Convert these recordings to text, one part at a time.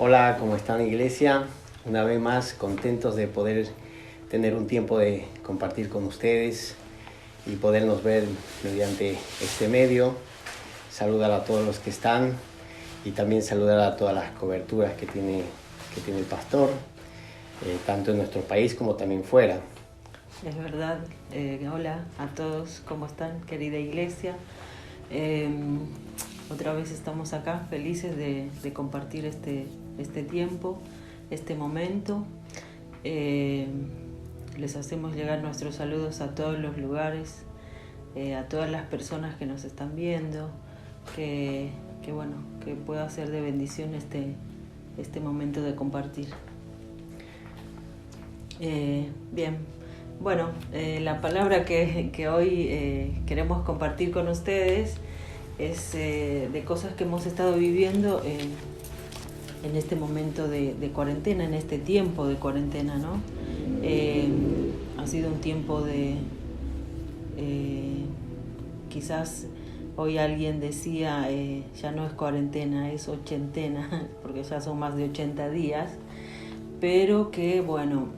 Hola, ¿cómo están, iglesia? Una vez más, contentos de poder tener un tiempo de compartir con ustedes y podernos ver mediante este medio. Saludar a todos los que están y también saludar a todas las coberturas que tiene el pastor, tanto en nuestro país como también fuera. Es verdad. Hola a todos, ¿cómo están, querida iglesia? Otra vez estamos acá felices de compartir este tiempo, este momento. Les hacemos llegar nuestros saludos a todos los lugares, a todas las personas que nos están viendo, que pueda ser de bendición este momento de compartir. Bien, bueno, la palabra que hoy queremos compartir con ustedes es de cosas que hemos estado viviendo en este momento de cuarentena, en este tiempo de cuarentena, ¿no? Ha sido un tiempo de... quizás hoy alguien decía, ya no es cuarentena, es ochentena, porque ya son más de 80 días, pero que, bueno,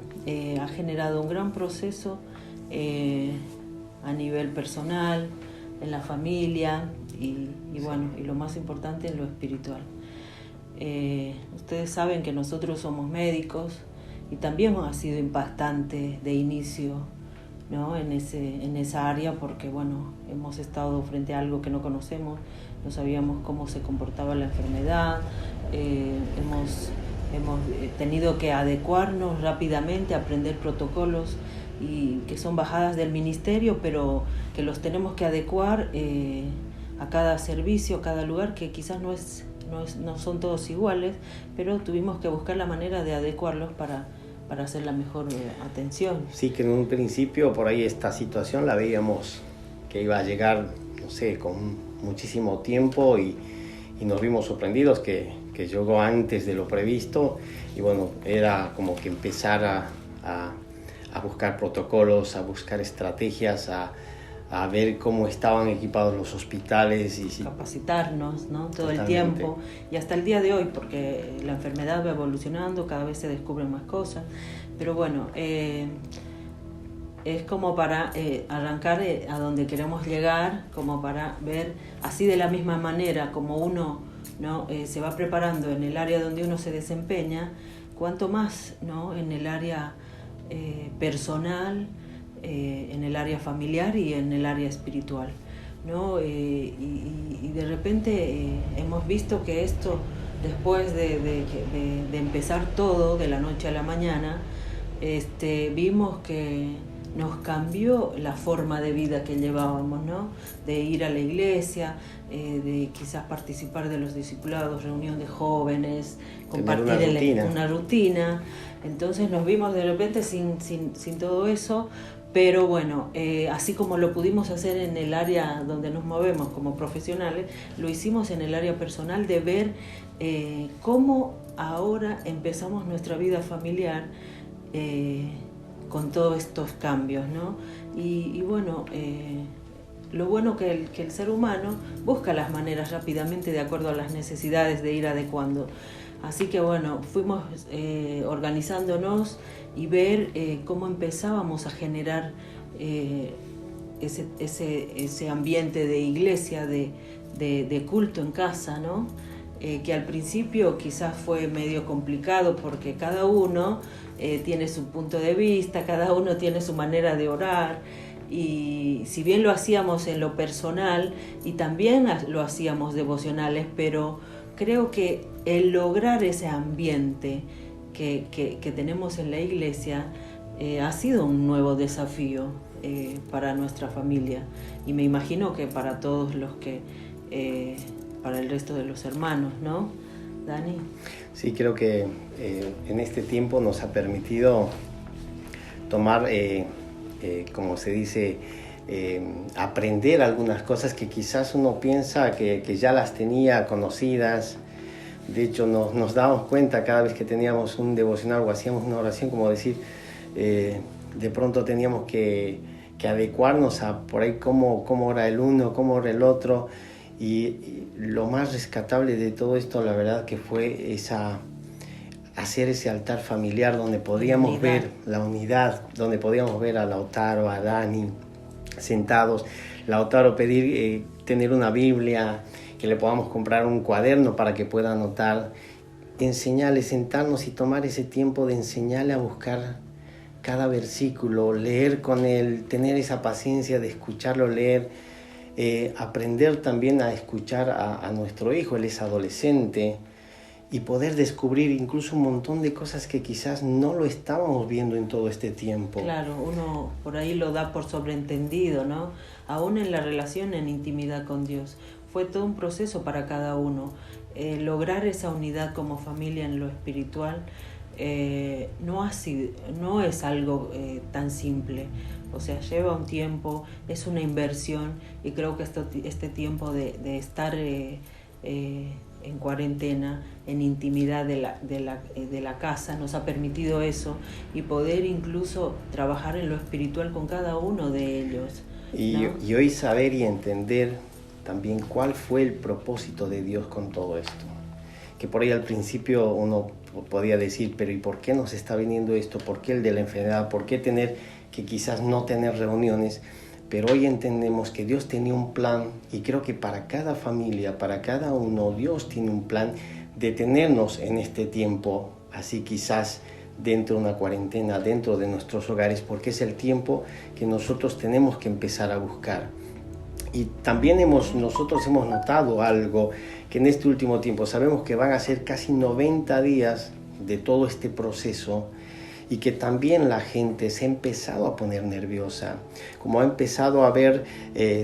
ha generado un gran proceso a nivel personal, en la familia y lo más importante, en lo espiritual. Ustedes saben que nosotros somos médicos y también ha sido impactante de inicio, ¿no? en esa área, porque bueno, hemos estado frente a algo que no conocemos, no sabíamos cómo se comportaba la enfermedad, hemos tenido que adecuarnos rápidamente, aprender protocolos y que son bajadas del ministerio, pero que los tenemos que adecuar a cada servicio, a cada lugar, que quizás no son todos iguales, pero tuvimos que buscar la manera de adecuarlos para hacer la mejor atención. Sí, que en un principio por ahí esta situación la veíamos que iba a llegar, no sé, con muchísimo tiempo y nos vimos sorprendidos que llegó antes de lo previsto y bueno, era como que empezar a buscar protocolos, a buscar estrategias, a ver cómo estaban equipados los hospitales y capacitarnos, ¿no? Todo Totalmente. El tiempo y hasta el día de hoy, porque la enfermedad va evolucionando, cada vez se descubren más cosas, pero bueno, es como para arrancar a donde queremos llegar, como para ver así de la misma manera como uno, ¿no? Se va preparando en el área donde uno se desempeña, cuanto más, ¿no? En el área personal, en el área familiar y en el área espiritual, ¿no? Y de repente hemos visto que esto, después de empezar todo de la noche a la mañana, vimos que nos cambió la forma de vida que llevábamos, ¿no? De ir a la iglesia, de quizás participar de los discipulados, reunión de jóvenes, compartir una rutina. Entonces nos vimos de repente sin todo eso, pero bueno, así como lo pudimos hacer en el área donde nos movemos como profesionales, lo hicimos en el área personal, de ver cómo ahora empezamos nuestra vida familiar con todos estos cambios, ¿no? Y bueno, lo bueno que el ser humano busca las maneras rápidamente de acuerdo a las necesidades de ir adecuando. Así que bueno, fuimos organizándonos y ver cómo empezábamos a generar ese ambiente de iglesia, de culto en casa, ¿no? Que al principio quizás fue medio complicado porque cada uno tiene su punto de vista, cada uno tiene su manera de orar, y si bien lo hacíamos en lo personal y también lo hacíamos devocionales, pero creo que el lograr ese ambiente que tenemos en la iglesia ha sido un nuevo desafío para nuestra familia, y me imagino que para todos los que... para el resto de los hermanos, ¿no, Dani? Sí, creo que en este tiempo nos ha permitido tomar, como se dice, aprender algunas cosas que quizás uno piensa que ya las tenía conocidas. De hecho, nos damos cuenta cada vez que teníamos un devocional o hacíamos una oración, como decir, de pronto teníamos que adecuarnos a por ahí cómo ora el uno, cómo ora el otro. Y lo más rescatable de todo esto, la verdad, que fue esa hacer ese altar familiar donde podríamos ver la unidad, donde podríamos ver a Lautaro, a Dani sentados. Lautaro pedir tener una Biblia, que le podamos comprar un cuaderno para que pueda anotar, enseñarle, sentarnos y tomar ese tiempo de enseñarle a buscar cada versículo, leer con él, tener esa paciencia de escucharlo leer, aprender también a escuchar a nuestro hijo, él es adolescente, y poder descubrir incluso un montón de cosas que quizás no lo estábamos viendo en todo este tiempo. Claro, uno por ahí lo da por sobreentendido, ¿no? Aún en la relación, en intimidad con Dios. Fue todo un proceso para cada uno. Lograr esa unidad como familia en lo espiritual no es algo tan simple. O sea, lleva un tiempo, es una inversión, y creo que este tiempo de estar en cuarentena, en intimidad de la casa, nos ha permitido eso, y poder incluso trabajar en lo espiritual con cada uno de ellos, ¿no? Y hoy saber y entender también cuál fue el propósito de Dios con todo esto. Que por ahí al principio uno podía decir, pero ¿y por qué nos está viniendo esto? ¿Por qué el de la enfermedad? ¿Por qué tener que quizás no tener reuniones? Pero hoy entendemos que Dios tenía un plan, y creo que para cada familia, para cada uno, Dios tiene un plan de tenernos en este tiempo, así quizás dentro de una cuarentena, dentro de nuestros hogares, porque es el tiempo que nosotros tenemos que empezar a buscar. Y también nosotros hemos notado algo, que en este último tiempo sabemos que van a ser casi 90 días de todo este proceso, y que también la gente se ha empezado a poner nerviosa, como ha empezado a haber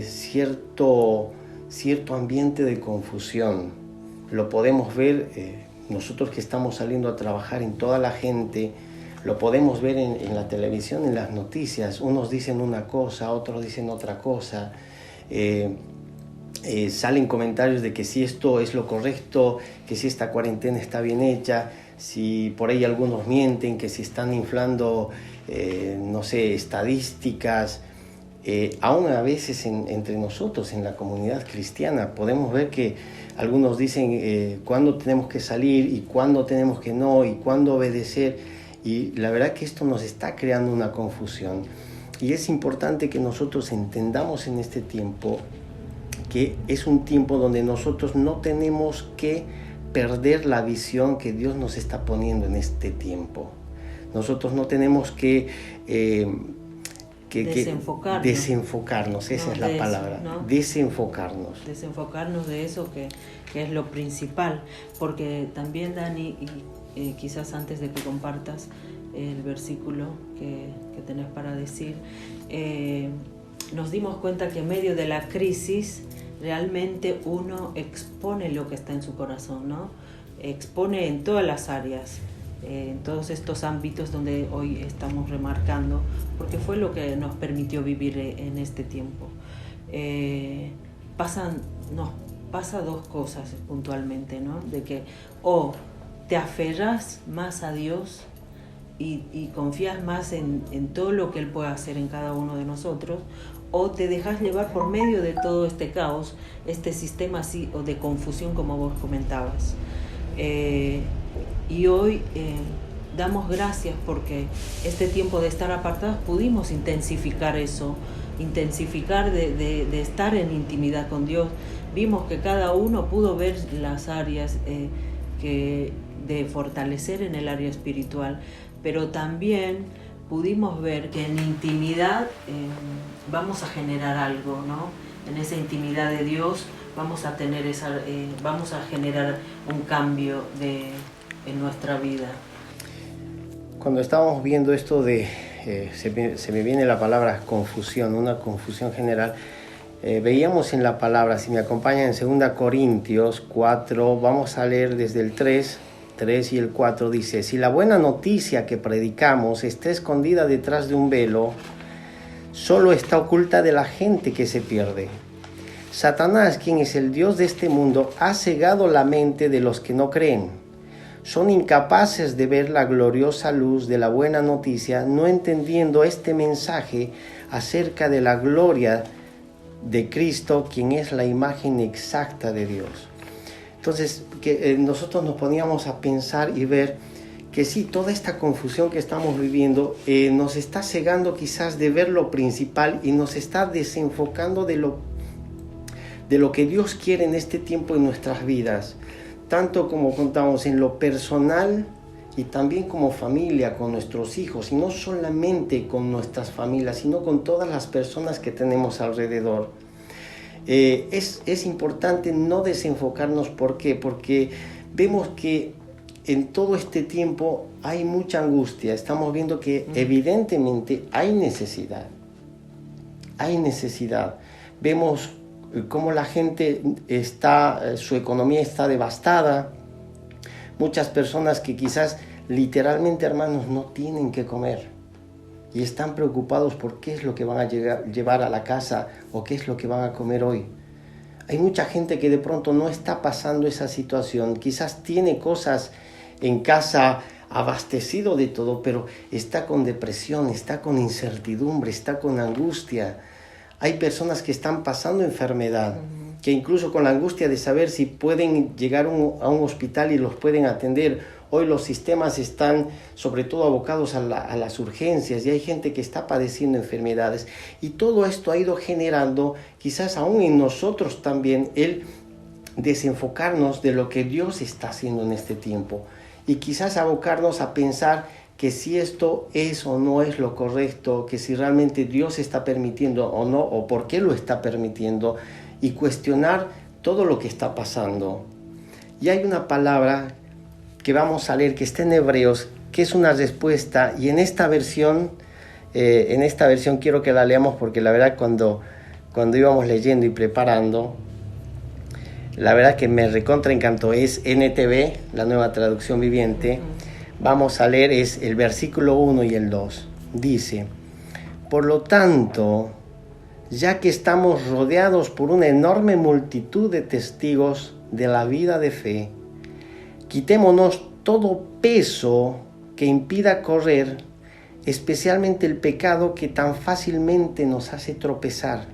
cierto ambiente de confusión. Lo podemos ver nosotros que estamos saliendo a trabajar, en toda la gente, lo podemos ver en la televisión, en las noticias. Unos dicen una cosa, otros dicen otra cosa. Salen comentarios de que si esto es lo correcto, que si esta cuarentena está bien hecha, si por ahí algunos mienten, que si están inflando, estadísticas. Aún a veces entre nosotros, en la comunidad cristiana, podemos ver que algunos dicen cuándo tenemos que salir y cuándo tenemos que no, y cuándo obedecer. Y la verdad que esto nos está creando una confusión. Y es importante que nosotros entendamos en este tiempo que es un tiempo donde nosotros no tenemos que perder la visión que Dios nos está poniendo en este tiempo. Nosotros no tenemos que desenfocarnos, esa es la palabra, ¿no? Desenfocarnos de eso que es lo principal, porque también, Dani, y quizás antes de que compartas el versículo que tenés para decir, nos dimos cuenta que en medio de la crisis realmente uno expone lo que está en su corazón, ¿no? Expone en todas las áreas, en todos estos ámbitos donde hoy estamos remarcando, porque fue lo que nos permitió vivir en este tiempo. Pasa dos cosas puntualmente, ¿no? De que o te aferras más a Dios y confías más en todo lo que Él puede hacer en cada uno de nosotros, o te dejas llevar por medio de todo este caos, este sistema así, o de confusión, como vos comentabas. Y hoy damos gracias porque este tiempo de estar apartados pudimos intensificar eso, de estar en intimidad con Dios. Vimos que cada uno pudo ver las áreas de fortalecer en el área espiritual, pero también pudimos ver que en intimidad vamos a generar algo, ¿no? En esa intimidad de Dios vamos a generar un cambio en nuestra vida. Cuando estábamos viendo esto se me viene la palabra confusión, una confusión general. Veíamos en la palabra, si me acompañan, en 2 Corintios 4, vamos a leer desde el 3 y el 4, dice: si la buena noticia que predicamos está escondida detrás de un velo, solo está oculta de la gente que se pierde. Satanás, quien es el Dios de este mundo, ha cegado la mente de los que no creen. Son incapaces de ver la gloriosa luz de la buena noticia, no entendiendo este mensaje acerca de la gloria de Cristo, quien es la imagen exacta de Dios. Entonces, nosotros nos poníamos a pensar y ver que sí, toda esta confusión que estamos viviendo nos está cegando quizás de ver lo principal y nos está desenfocando de lo que Dios quiere en este tiempo en nuestras vidas, tanto como contamos en lo personal y también como familia, con nuestros hijos, y no solamente con nuestras familias, sino con todas las personas que tenemos alrededor. Es importante no desenfocarnos. ¿Por qué? Porque vemos que en todo este tiempo hay mucha angustia. Estamos viendo que evidentemente hay necesidad. Vemos cómo la gente su economía está devastada. Muchas personas que quizás literalmente, hermanos, no tienen que comer y están preocupados por qué es lo que van a llevar a la casa o qué es lo que van a comer hoy. Hay mucha gente que de pronto no está pasando esa situación, quizás tiene cosas en casa, abastecido de todo, pero está con depresión, está con incertidumbre, está con angustia. Hay personas que están pasando enfermedad, que incluso con la angustia de saber si pueden llegar a un hospital y los pueden atender. Hoy los sistemas están sobre todo abocados a las urgencias y hay gente que está padeciendo enfermedades. Y todo esto ha ido generando, quizás aún en nosotros también, el desenfocarnos de lo que Dios está haciendo en este tiempo. Y quizás abocarnos a pensar que si esto es o no es lo correcto, que si realmente Dios está permitiendo o no, o por qué lo está permitiendo, y cuestionar todo lo que está pasando. Y hay una palabra que vamos a leer que está en Hebreos, que es una respuesta, y en esta versión quiero que la leamos porque la verdad cuando íbamos leyendo y preparando, la verdad que me recontra encantó. Es NTV, la Nueva Traducción Viviente. Vamos a leer es el versículo 1 y el 2. Dice: por lo tanto, ya que estamos rodeados por una enorme multitud de testigos de la vida de fe, quitémonos todo peso que impida correr, especialmente el pecado que tan fácilmente nos hace tropezar,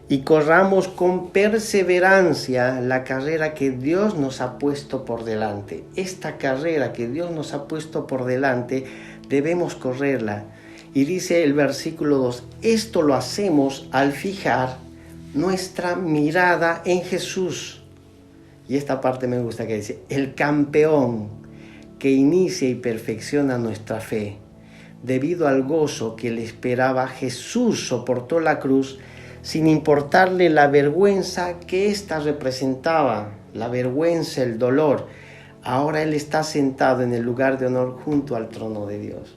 y corramos con perseverancia la carrera que Dios nos ha puesto por delante. Esta carrera que Dios nos ha puesto por delante, debemos correrla. Y dice el versículo 2, esto lo hacemos al fijar nuestra mirada en Jesús. Y esta parte me gusta que dice, el campeón que inicia y perfecciona nuestra fe. Debido al gozo que le esperaba, Jesús soportó la cruz sin importarle la vergüenza que ésta representaba, la vergüenza, el dolor. Ahora Él está sentado en el lugar de honor junto al trono de Dios.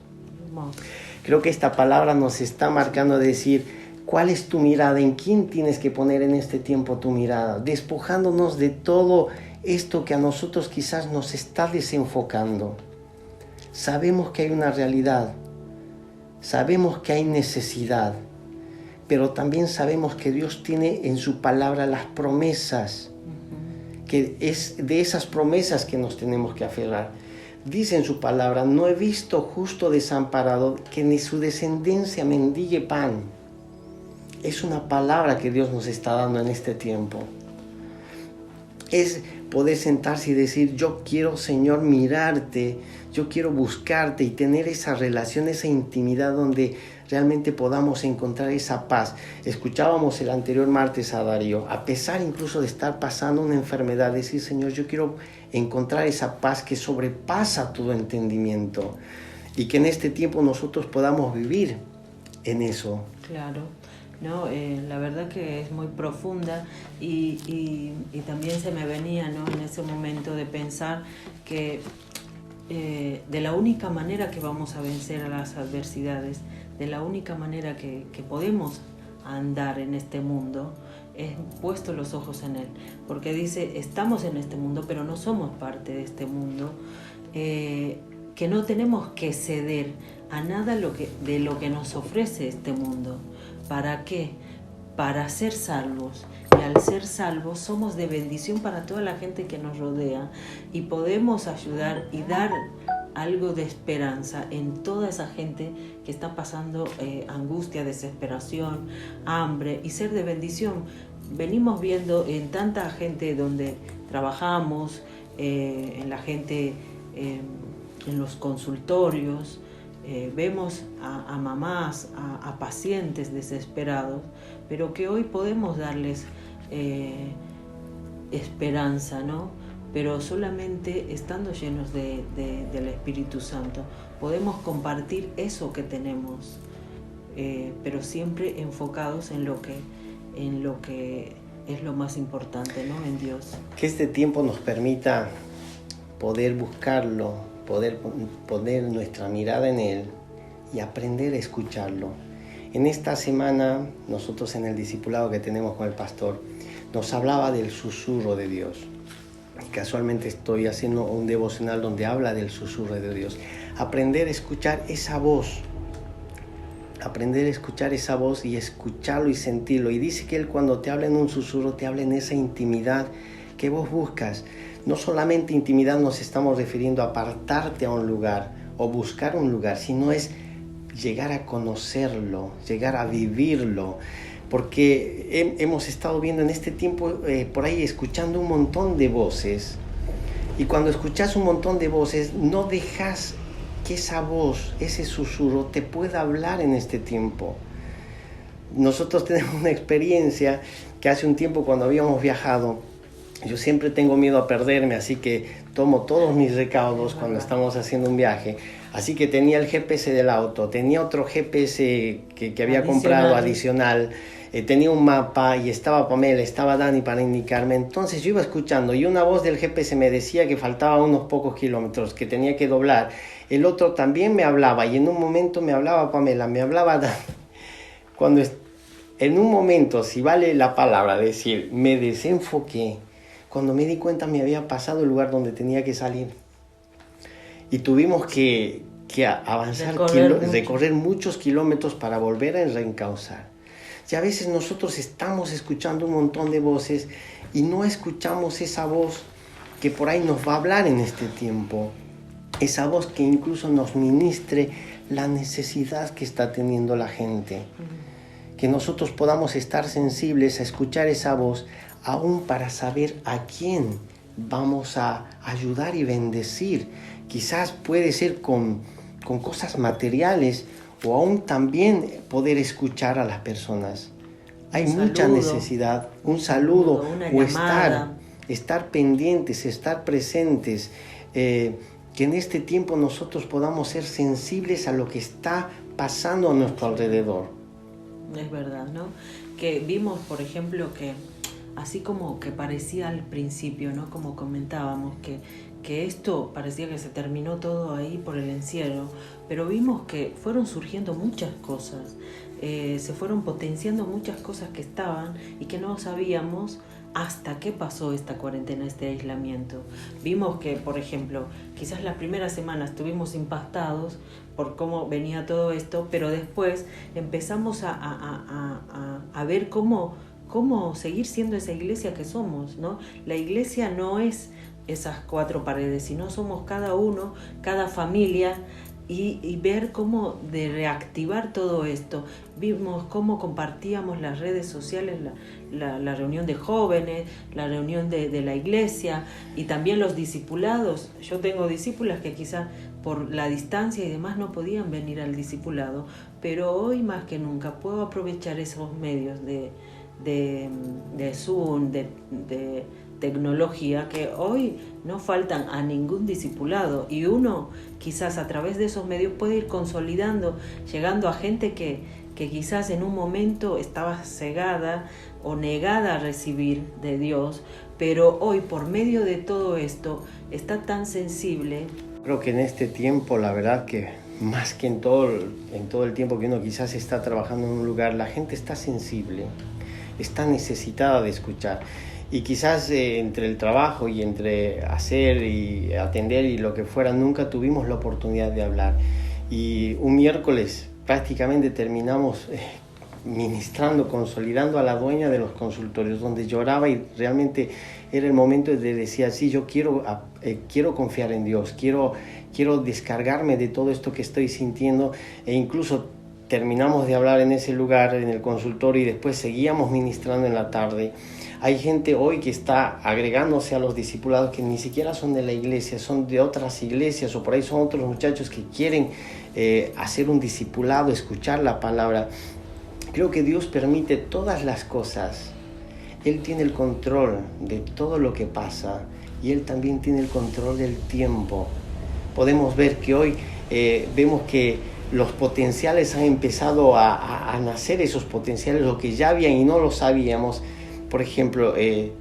Creo que esta palabra nos está marcando decir, ¿cuál es tu mirada? ¿En quién tienes que poner en este tiempo tu mirada? Despojándonos de todo esto que a nosotros quizás nos está desenfocando. Sabemos que hay una realidad, sabemos que hay necesidad, pero también sabemos que Dios tiene en su palabra las promesas, que es de esas promesas que nos tenemos que aferrar. Dice en su palabra, no he visto justo desamparado, que ni su descendencia mendigue pan. Es una palabra que Dios nos está dando en este tiempo. Es poder sentarse y decir, yo quiero, Señor, mirarte, yo quiero buscarte y tener esa relación, esa intimidad donde realmente podamos encontrar esa paz. Escuchábamos el anterior martes a Darío, a pesar incluso de estar pasando una enfermedad, decir, Señor, yo quiero encontrar esa paz que sobrepasa todo entendimiento y que en este tiempo nosotros podamos vivir en eso. Claro. No, la verdad que es muy profunda y también se me venía, ¿no?, en ese momento de pensar que de la única manera que vamos a vencer a las adversidades, de la única manera que podemos andar en este mundo, es puesto los ojos en Él, porque dice, estamos en este mundo, pero no somos parte de este mundo, que no tenemos que ceder a nada de lo que nos ofrece este mundo. ¿Para qué? Para ser salvos. Y al ser salvos somos de bendición para toda la gente que nos rodea y podemos ayudar y dar algo de esperanza en toda esa gente que está pasando angustia, desesperación, hambre, y ser de bendición. Venimos viendo en tanta gente donde trabajamos, en la gente en los consultorios, vemos a mamás, a pacientes desesperados, pero que hoy podemos darles esperanza, ¿no? Pero solamente estando llenos del Espíritu Santo podemos compartir eso que tenemos, pero siempre enfocados en lo que es lo más importante, ¿no? En Dios. Que este tiempo nos permita poder buscarlo, poder poner nuestra mirada en Él y aprender a escucharlo. En esta semana, nosotros en el discipulado que tenemos con el pastor, nos hablaba del susurro de Dios. Casualmente estoy haciendo un devocional donde habla del susurro de Dios. Aprender a escuchar esa voz. Aprender a escuchar esa voz y escucharlo y sentirlo. Y dice que Él, cuando te habla en un susurro, te habla en esa intimidad que vos buscas. No solamente intimidad nos estamos refiriendo a apartarte a un lugar o buscar un lugar, sino es llegar a conocerlo, llegar a vivirlo. Porque hemos estado viendo en este tiempo por ahí escuchando un montón de voces. Y cuando escuchas un montón de voces, no dejas que esa voz, ese susurro te pueda hablar en este tiempo. Nosotros tenemos una experiencia que hace un tiempo, cuando habíamos viajado, yo siempre tengo miedo a perderme, así que tomo todos mis recaudos cuando estamos haciendo un viaje. Así que tenía el GPS del auto, tenía otro GPS que había comprado adicional, tenía un mapa y estaba Pamela, estaba Dani para indicarme. Entonces yo iba escuchando y una voz del GPS me decía que faltaba unos pocos kilómetros, que tenía que doblar. El otro también me hablaba y en un momento me hablaba Pamela, me hablaba Dani. Cuando en un momento, si vale la palabra decir, me desenfoqué, cuando me di cuenta me había pasado el lugar donde tenía que salir. Y tuvimos que avanzar, recorrer muchos kilómetros para volver a reencauzar. Y a veces nosotros estamos escuchando un montón de voces y no escuchamos esa voz que por ahí nos va a hablar en este tiempo. Esa voz que incluso nos ministre la necesidad que está teniendo la gente. Que nosotros podamos estar sensibles a escuchar esa voz, aún para saber a quién vamos a ayudar y bendecir. Quizás puede ser con cosas materiales o aún también poder escuchar a las personas. Hay mucha necesidad, un saludo o estar pendientes, estar presentes, que en este tiempo nosotros podamos ser sensibles a lo que está pasando a nuestro alrededor. Es verdad, ¿no? Que vimos, por ejemplo, que así como que parecía al principio, ¿no? Como comentábamos, que esto parecía que se terminó todo ahí por el encierro, pero vimos que fueron surgiendo muchas cosas, se fueron potenciando muchas cosas que estaban y que no sabíamos hasta qué pasó esta cuarentena, este aislamiento. Vimos que, por ejemplo, quizás las primeras semanas estuvimos impactados por cómo venía todo esto, pero después empezamos a ver cómo seguir siendo esa iglesia que somos, ¿no? La iglesia no es esas cuatro paredes, sino somos cada uno, cada familia, y ver cómo de reactivar todo esto. Vimos cómo compartíamos las redes sociales, la reunión de jóvenes, la reunión de la iglesia y también los discipulados. Yo tengo discípulas que quizás por la distancia y demás no podían venir al discipulado, pero hoy más que nunca puedo aprovechar esos medios de Zoom, de tecnología, que hoy no faltan a ningún discipulado, y uno quizás a través de esos medios puede ir consolidando, llegando a gente que quizás en un momento estaba cegada o negada a recibir de Dios, pero hoy por medio de todo esto está tan sensible. Creo que en este tiempo, la verdad que más que en todo el tiempo que uno quizás está trabajando en un lugar, la gente está sensible, está necesitada de escuchar. Y quizás entre el trabajo y entre hacer y atender y lo que fuera, nunca tuvimos la oportunidad de hablar. Y un miércoles prácticamente terminamos ministrando, consolidando a la dueña de los consultorios, donde lloraba, y realmente era el momento de decir, sí, yo quiero confiar en Dios, quiero descargarme de todo esto que estoy sintiendo. E incluso terminamos de hablar en ese lugar, en el consultorio, y después seguíamos ministrando en la tarde. Hay gente hoy que está agregándose a los discipulados que ni siquiera son de la iglesia, son de otras iglesias, o por ahí son otros muchachos que quieren hacer un discipulado, escuchar la palabra. Creo que Dios permite todas las cosas. Él tiene el control de todo lo que pasa y Él también tiene el control del tiempo. Podemos ver que hoy vemos que los potenciales han empezado a nacer, esos potenciales, lo que ya habían y no lo sabíamos. Por ejemplo,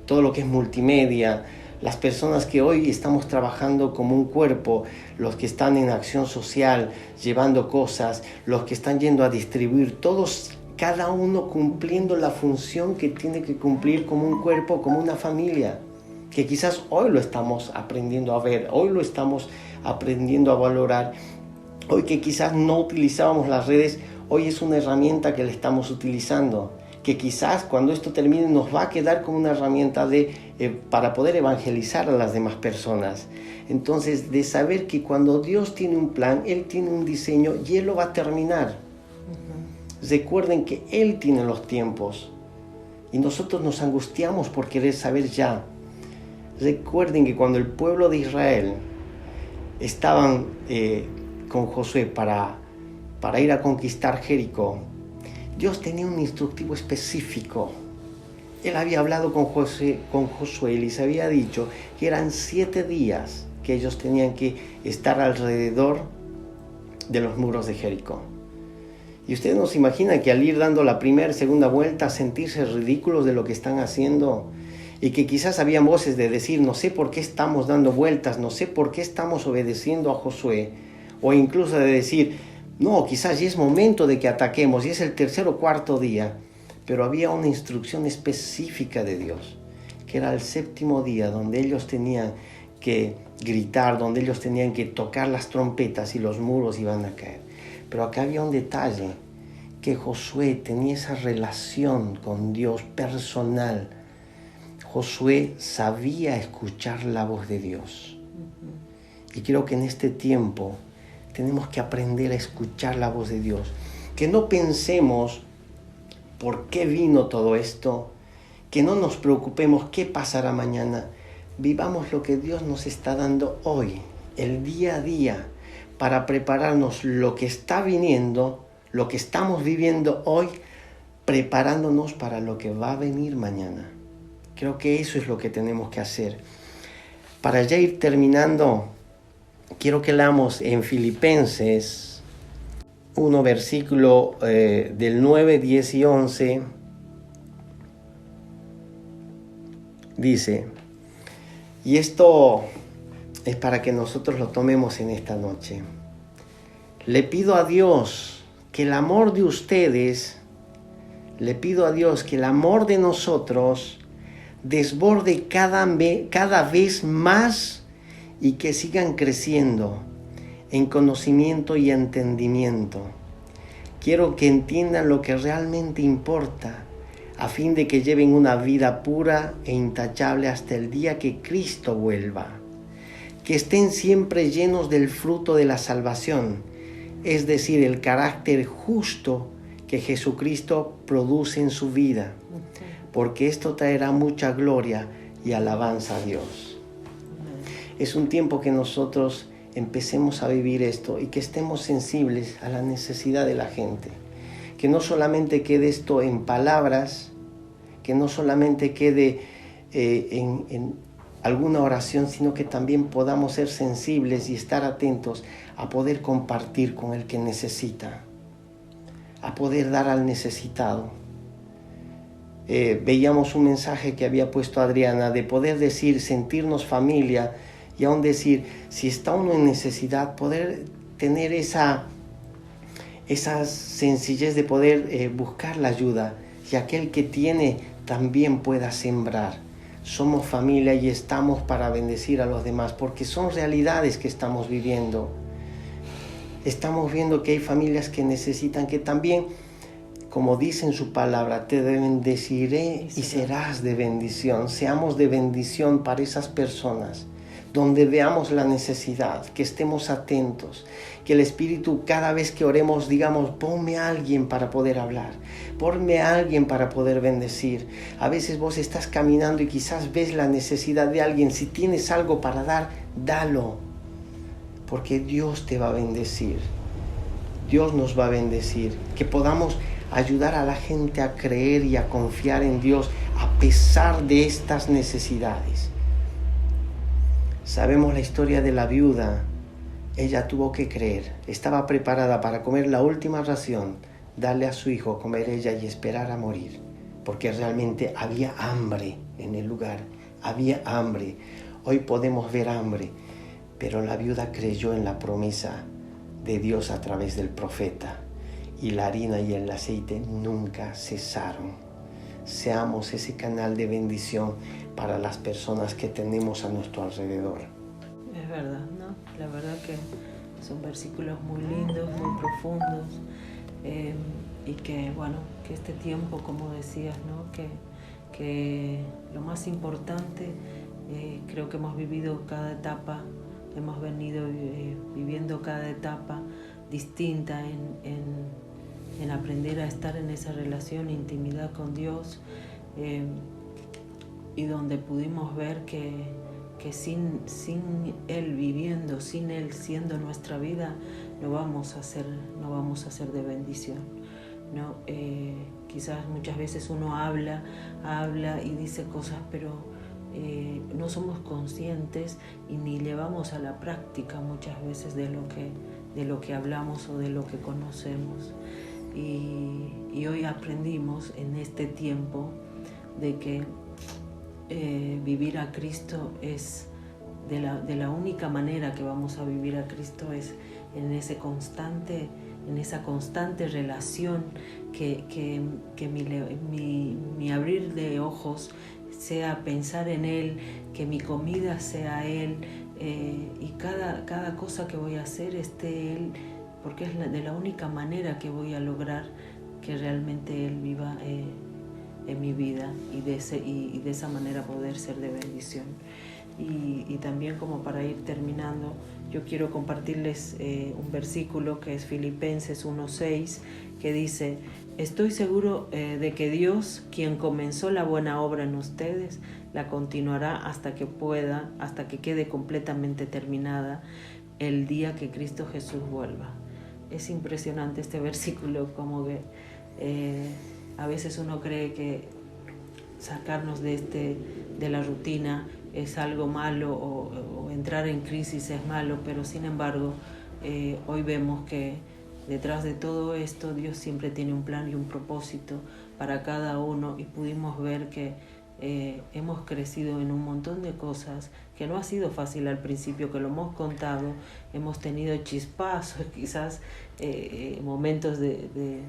todo lo que es multimedia, las personas que hoy estamos trabajando como un cuerpo, los que están en acción social, llevando cosas, los que están yendo a distribuir, todos, cada uno cumpliendo la función que tiene que cumplir como un cuerpo, como una familia, que quizás hoy lo estamos aprendiendo a ver, hoy lo estamos aprendiendo a valorar, hoy que quizás no utilizábamos las redes, hoy es una herramienta que la estamos utilizando, que quizás cuando esto termine nos va a quedar como una herramienta para poder evangelizar a las demás personas. Entonces, de saber que cuando Dios tiene un plan, Él tiene un diseño y Él lo va a terminar. Recuerden que Él tiene los tiempos y nosotros nos angustiamos por querer saber ya. Recuerden que cuando el pueblo de Israel estaban con Josué para ir a conquistar Jericó, Dios tenía un instructivo específico. Él había hablado con Josué y les había dicho que eran 7 días que ellos tenían que estar alrededor de los muros de Jericó. Y ustedes no se imaginan que al ir dando la primera, segunda vuelta, sentirse ridículos de lo que están haciendo, y que quizás habían voces de decir, no sé por qué estamos dando vueltas, no sé por qué estamos obedeciendo a Josué, o incluso de decir, no, quizás ya es momento de que ataquemos, y es el 3er o 4 día, pero había una instrucción específica de Dios, que era el 7º día, donde ellos tenían que gritar, donde ellos tenían que tocar las trompetas y los muros iban a caer. Pero acá había un detalle, que Josué tenía esa relación con Dios personal. Josué sabía escuchar la voz de Dios. Y creo que en este tiempo tenemos que aprender a escuchar la voz de Dios. Que no pensemos por qué vino todo esto, que no nos preocupemos qué pasará mañana. Vivamos lo que Dios nos está dando hoy, el día a día, para prepararnos lo que está viniendo, lo que estamos viviendo hoy, preparándonos para lo que va a venir mañana. Creo que eso es lo que tenemos que hacer. Para ya ir terminando, quiero que leamos en Filipenses 1, versículo del 9, 10 y 11. Dice, y esto es para que nosotros lo tomemos en esta noche. Le pido a Dios que el amor de ustedes, le pido a Dios que el amor de nosotros desborde cada vez más y que sigan creciendo en conocimiento y entendimiento. Quiero que entiendan lo que realmente importa, a fin de que lleven una vida pura e intachable hasta el día que Cristo vuelva. Que estén siempre llenos del fruto de la salvación, es decir, el carácter justo que Jesucristo produce en su vida, porque esto traerá mucha gloria y alabanza a Dios. Es un tiempo que nosotros empecemos a vivir esto y que estemos sensibles a la necesidad de la gente. Que no solamente quede esto en palabras, que no solamente quede en alguna oración, sino que también podamos ser sensibles y estar atentos a poder compartir con el que necesita, a poder dar al necesitado. Veíamos un mensaje que había puesto Adriana de poder decir, sentirnos familia, y aún decir, si está uno en necesidad, poder tener esa sencillez de poder buscar la ayuda, y aquel que tiene también pueda sembrar. Somos familia y estamos para bendecir a los demás, porque son realidades que estamos viviendo. Estamos viendo que hay familias que necesitan, que también, como dice en su palabra, te bendeciré y serás de bendición. Seamos de bendición para esas personas. donde veamos la necesidad, que estemos atentos, que el Espíritu cada vez que oremos digamos, ponme a alguien para poder hablar, ponme a alguien para poder bendecir. A veces vos estás caminando y quizás ves la necesidad de alguien. Si tienes algo para dar, dalo, porque Dios te va a bendecir. Dios nos va a bendecir, que podamos ayudar a la gente a creer y a confiar en Dios a pesar de estas necesidades. Sabemos la historia de la viuda. Ella tuvo que creer, estaba preparada para comer la última ración, darle a su hijo comer ella y esperar a morir, porque realmente había hambre en el lugar, había hambre. Hoy podemos ver hambre, pero la viuda creyó en la promesa de Dios a través del profeta, y la harina y el aceite nunca cesaron. Seamos ese canal de bendición para las personas que tenemos a nuestro alrededor. Es verdad, ¿no? La verdad que son versículos muy lindos, muy profundos, y que, bueno, que este tiempo, como decías, ¿no? Que lo más importante, creo que hemos vivido cada etapa, hemos venido viviendo cada etapa distinta en aprender a estar en esa relación, intimidad con Dios, y donde pudimos ver que sin Él viviendo, sin Él siendo nuestra vida, no vamos a ser de bendición, ¿no? Quizás muchas veces uno habla y dice cosas, pero no somos conscientes y ni llevamos a la práctica muchas veces de lo que hablamos o de lo que conocemos. Y hoy aprendimos en este tiempo de que vivir a Cristo es de la única manera que vamos a vivir a Cristo es en esa constante relación, que mi abrir de ojos sea pensar en Él, que mi comida sea Él, y cada cosa que voy a hacer esté Él, porque es de la única manera que voy a lograr que realmente Él viva en mi vida y de esa manera poder ser de bendición. Y también, como para ir terminando, yo quiero compartirles un versículo que es Filipenses 1:6, que dice: estoy seguro de que Dios, quien comenzó la buena obra en ustedes, la continuará hasta que quede completamente terminada el día que Cristo Jesús vuelva. Es impresionante este versículo, como que a veces uno cree que sacarnos de la rutina es algo malo, o entrar en crisis es malo, pero sin embargo hoy vemos que detrás de todo esto Dios siempre tiene un plan y un propósito para cada uno, y pudimos ver que hemos crecido en un montón de cosas que no ha sido fácil al principio, que lo hemos contado, hemos tenido chispazos, quizás momentos de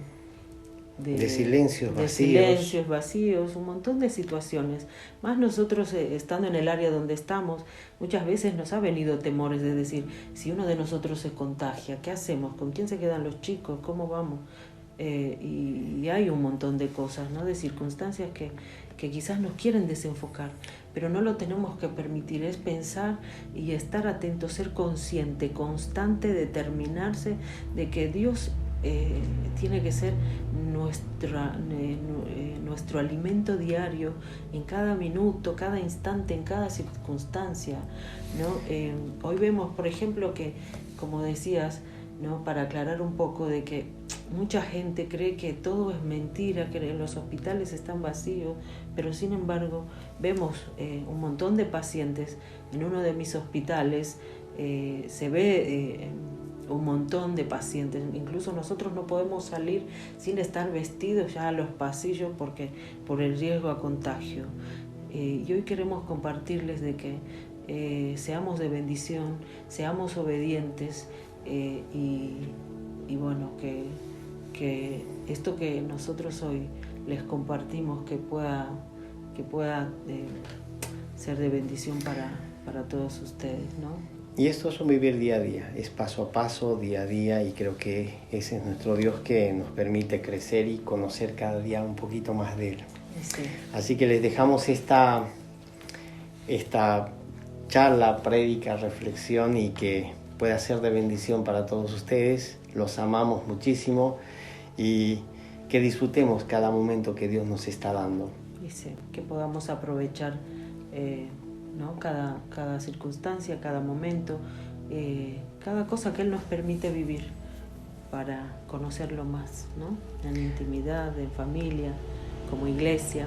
silencios vacíos, un montón de situaciones. Más nosotros estando en el área donde estamos, muchas veces nos ha venido temores de decir, si uno de nosotros se contagia, ¿qué hacemos? ¿Con quién se quedan los chicos? ¿Cómo vamos? Y hay un montón de cosas, ¿no? De circunstancias que quizás nos quieren desenfocar, pero no lo tenemos que permitir. Es pensar y estar atento, ser consciente, constante, determinarse de que Dios tiene que ser nuestro alimento diario, en cada minuto, cada instante, en cada circunstancia, ¿no? Hoy vemos, por ejemplo, que, como decías, ¿no? Para aclarar un poco, de que mucha gente cree que todo es mentira, que los hospitales están vacíos, pero sin embargo vemos un montón de pacientes. En uno de mis hospitales se ve un montón de pacientes, incluso nosotros no podemos salir sin estar vestidos ya a los pasillos por el riesgo a contagio. Y hoy queremos compartirles de que seamos de bendición, seamos obedientes, y bueno, que esto que nosotros hoy les compartimos que pueda ser de bendición para todos ustedes, ¿no? Y esto es un vivir día a día, es paso a paso, día a día, y creo que ese es nuestro Dios, que nos permite crecer y conocer cada día un poquito más de Él. Sí. Así que les dejamos esta charla, prédica, reflexión y que pueda ser de bendición para todos ustedes. Los amamos muchísimo y que disfrutemos cada momento que Dios nos está dando. Y sí, que podamos aprovechar ¿no? cada circunstancia, cada momento, cada cosa que Él nos permite vivir para conocerlo más, ¿no? En intimidad, en familia, como iglesia.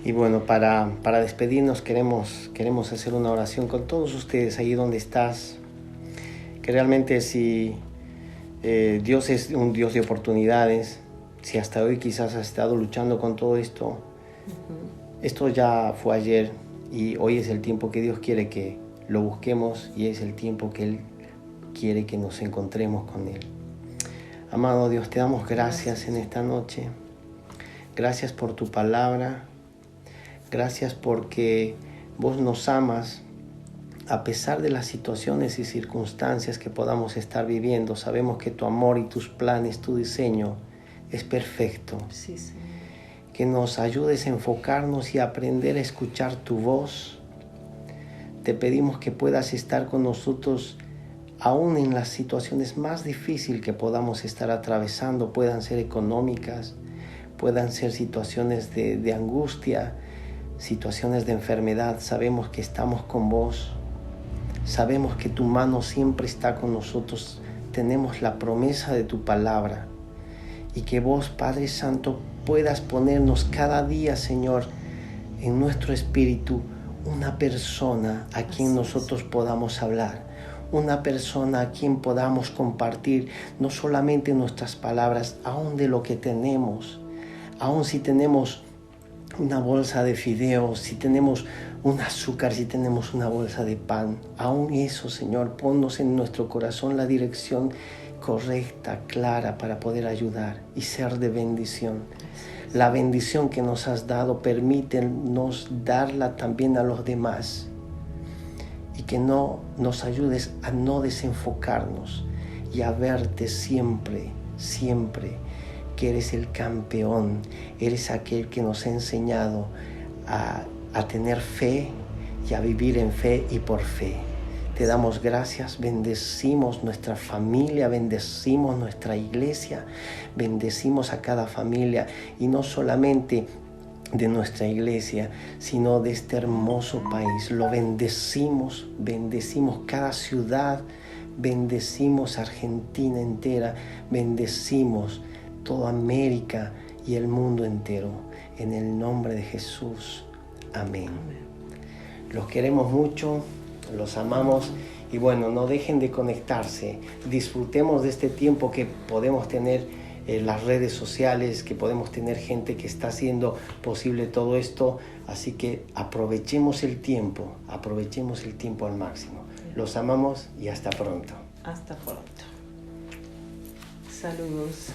Y bueno, para despedirnos queremos hacer una oración con todos ustedes ahí donde estás. Que realmente si Dios es un Dios de oportunidades, si hasta hoy quizás has estado luchando con todo esto, esto ya fue ayer y hoy es el tiempo que Dios quiere que lo busquemos y es el tiempo que Él quiere que nos encontremos con Él. Amado Dios, te damos gracias en esta noche. Gracias por tu palabra. Gracias porque vos nos amas a pesar de las situaciones y circunstancias que podamos estar viviendo. Sabemos que tu amor y tus planes, tu diseño es perfecto. Sí, sí. Que nos ayudes a enfocarnos y a aprender a escuchar tu voz. Te pedimos que puedas estar con nosotros aún en las situaciones más difíciles que podamos estar atravesando, puedan ser económicas, puedan ser situaciones de angustia, situaciones de enfermedad. Sabemos que estamos con vos, sabemos que tu mano siempre está con nosotros, tenemos la promesa de tu palabra y que vos, Padre Santo, puedas ponernos cada día, Señor, en nuestro espíritu una persona a quien nosotros podamos hablar, una persona a quien podamos compartir no solamente nuestras palabras, aún de lo que tenemos, aún si tenemos una bolsa de fideos, si tenemos un azúcar, si tenemos una bolsa de pan, aún eso, Señor, ponnos en nuestro corazón la dirección correcta, clara, para poder ayudar y ser de bendición. La bendición que nos has dado, permítenos darla también a los demás y que no nos ayudes a no desenfocarnos y a verte siempre, siempre, que eres el campeón, eres aquel que nos ha enseñado a tener fe y a vivir en fe y por fe. Te damos gracias, bendecimos nuestra familia, bendecimos nuestra iglesia, bendecimos a cada familia y no solamente de nuestra iglesia, sino de este hermoso país. Lo bendecimos, bendecimos cada ciudad, bendecimos Argentina entera, bendecimos toda América y el mundo entero. En el nombre de Jesús. Amén. Los queremos mucho, los amamos y bueno, no dejen de conectarse. Disfrutemos de este tiempo que podemos tener en las redes sociales, que podemos tener gente que está haciendo posible todo esto. Así que aprovechemos el tiempo al máximo. Los amamos y hasta pronto. Hasta pronto. Saludos.